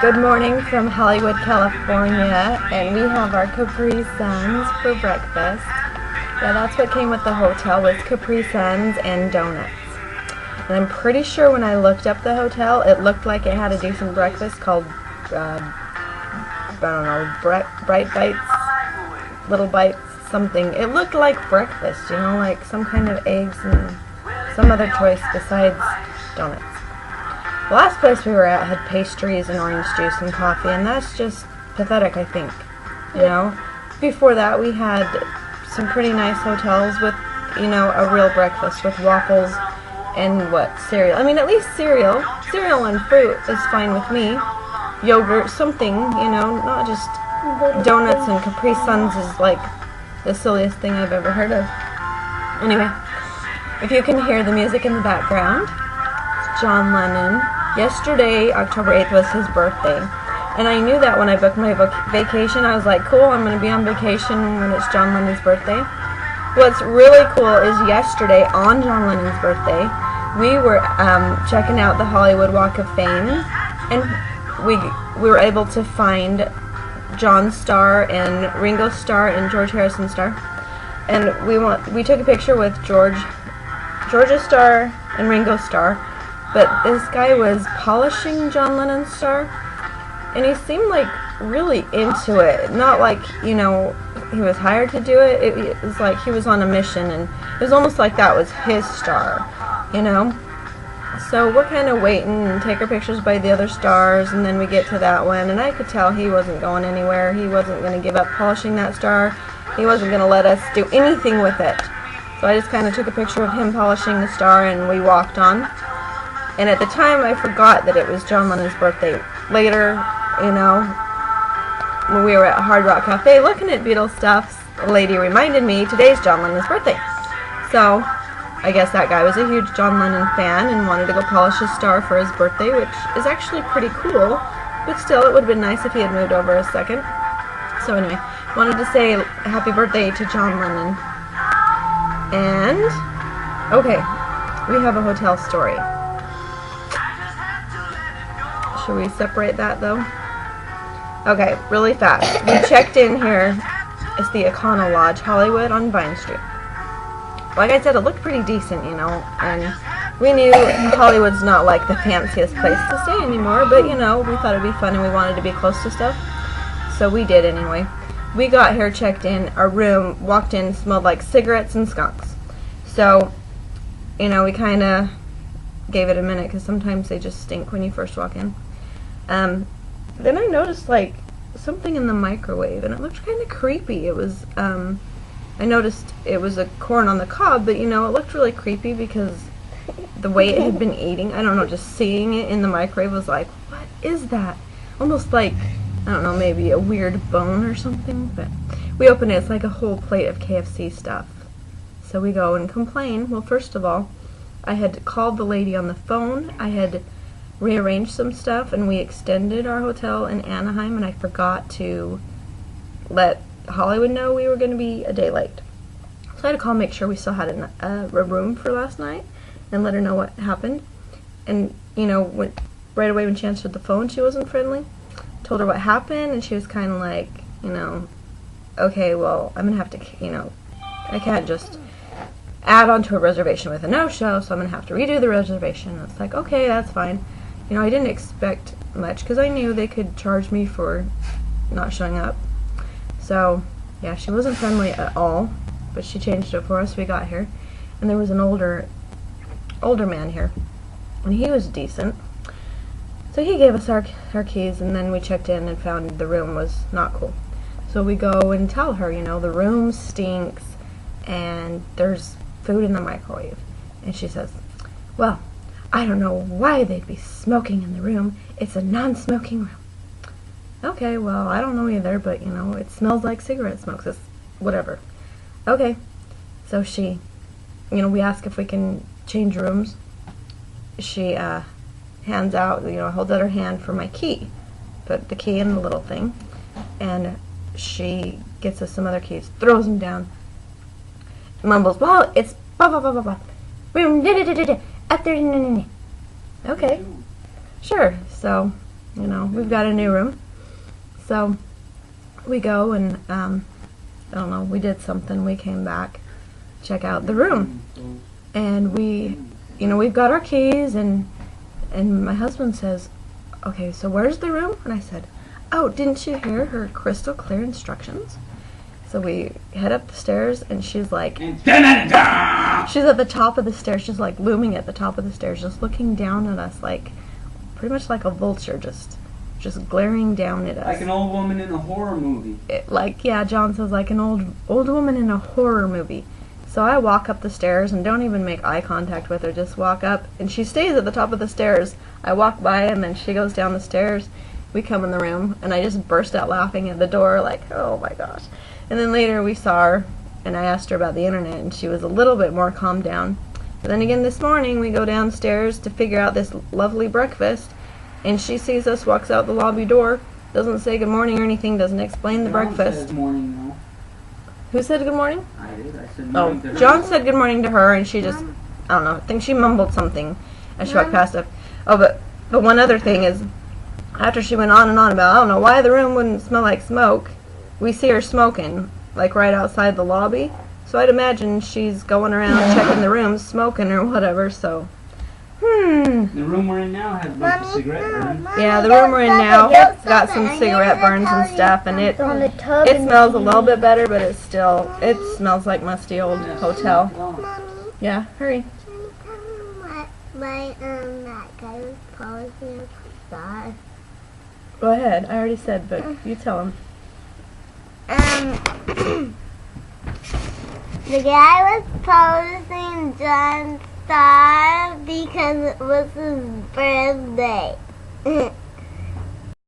Good morning from Hollywood, California, and we have our Capri Suns for breakfast. Yeah, that's what came with the hotel, was Capri Suns and donuts. And I'm pretty sure when I looked up the hotel, it looked like it had a decent breakfast called, I don't know, Bright Bites, Little Bites, something. It looked like breakfast, you know, like some kind of eggs and some other choice besides donuts. The last place we were at had pastries and orange juice and coffee, and that's just pathetic, I think, you know. Before that, we had some pretty nice hotels with, you know, a real breakfast with waffles and cereal. I mean, at least cereal and fruit is fine with me. Yogurt, something, you know, not just donuts and Capri Suns is like the silliest thing I've ever heard of. Anyway, if you can hear the music in the background, it's John Lennon. Yesterday, October 8th, was his birthday, and I knew that when I booked my vacation. I was like, cool, I'm going to be on vacation when it's John Lennon's birthday. What's really cool is yesterday, on John Lennon's birthday, we were checking out the Hollywood Walk of Fame, and we were able to find John's star and Ringo's star and George Harrison's star, and we took a picture with George's star and Ringo's star. But this guy was polishing John Lennon's star, and he seemed like really into it. Not like, you know, he was hired to do it. It was like he was on a mission, and it was almost like that was his star, you know. So we're kind of waiting and take our pictures by the other stars, and then we get to that one, and I could tell he wasn't going anywhere. He wasn't going to give up polishing that star. He wasn't going to let us do anything with it. So I just kind of took a picture of him polishing the star, and we walked on. And at the time, I forgot that it was John Lennon's birthday. Later, you know, when we were at Hard Rock Cafe looking at Beatles stuff, a lady reminded me today's John Lennon's birthday. So, I guess that guy was a huge John Lennon fan and wanted to go polish his star for his birthday, which is actually pretty cool. But still, it would have been nice if he had moved over a second. So anyway, wanted to say happy birthday to John Lennon. And, okay, we have a hotel story. Should we separate that, though? Okay, really fast. We checked in here. It's the Econo Lodge, Hollywood on Vine Street. Like I said, it looked pretty decent, you know, and we knew Hollywood's not like the fanciest place to stay anymore, but, you know, we thought it'd be fun and we wanted to be close to stuff, so we did anyway. We got here, checked in, our room, walked in, smelled like cigarettes and skunks. So, you know, we kind of gave it a minute, because sometimes they just stink when you first walk in. Then I noticed like something in the microwave, and it looked kind of creepy. It was, I noticed it was a corn on the cob, but you know, it looked really creepy because the way it had been eating, I don't know, just seeing it in the microwave was like, what is that? Almost like, I don't know, maybe a weird bone or something, but we open it, it's like a whole plate of KFC stuff. So we go and complain. Well, first of all, I had called the lady on the phone. I had rearranged some stuff, and we extended our hotel in Anaheim, and I forgot to let Hollywood know we were going to be a day late. So I had to call, make sure we still had a room for last night, and let her know what happened. And, you know, right away when she answered the phone, she wasn't friendly. Told her what happened, and she was kind of like, you know, okay, well, I'm going to have to, you know, I can't just add on to a reservation with a no-show, so I'm going to have to redo the reservation. And it's like, okay, that's fine. You know, I didn't expect much, because I knew they could charge me for not showing up. So, yeah, she wasn't friendly at all, but she changed it for us. We got here, and there was an older man here, and he was decent. So he gave us our keys, and then we checked in and found the room was not cool. So we go and tell her, you know, the room stinks, and there's food in the microwave. And she says, well, I don't know why they'd be smoking in the room. It's a non-smoking room. Okay, well, I don't know either, but, you know, it smells like cigarette smoke. It's whatever. Okay. So she, you know, we ask if we can change rooms. She hands out, you know, holds out her hand for my key. Put the key in the little thing. And she gets us some other keys, throws them down, mumbles, well, it's blah, blah, blah, blah, blah. Room, da, da, da, da, da. Up there, no. Okay, sure. So you know, we've got a new room. So we go and, I don't know, we did something. We came back, check out the room. And we, you know, we've got our keys, and my husband says, okay, so where's the room? And I said, oh, didn't you hear her crystal clear instructions? So we head up the stairs, and she's like, she's at the top of the stairs, she's like looming at the top of the stairs, just looking down at us, like, pretty much like a vulture, just glaring down at us. Like an old woman in a horror movie. Yeah, John says, like an old woman in a horror movie. So I walk up the stairs and don't even make eye contact with her, just walk up, and she stays at the top of the stairs. I walk by, and then she goes down the stairs. We come in the room, and I just burst out laughing at the door, like, oh my gosh. And then later we saw her, and I asked her about the internet, and she was a little bit more calmed down. But then again this morning, we go downstairs to figure out this lovely breakfast, and she sees us, walks out the lobby door, doesn't say good morning or anything, doesn't explain the breakfast. Said morning, though. Who said good morning? I did. I said morning to her. John said good morning to her, and she just, I don't know, I think she mumbled something as she walked past us. Oh, but one other thing is, after she went on and on about, I don't know why the room wouldn't smell like smoke, we see her smoking, like right outside the lobby. So I'd imagine she's going around checking the rooms, smoking or whatever, so. The room we're in now has a bunch of cigarette burns. Yeah, the room we're in now got some cigarette burns and stuff, and it smells a little bit better, but it smells like musty old hotel. Yeah, hurry. That guy was posing outside. Go ahead. I already said, but you tell him. The guy was posing John's star because it was his birthday.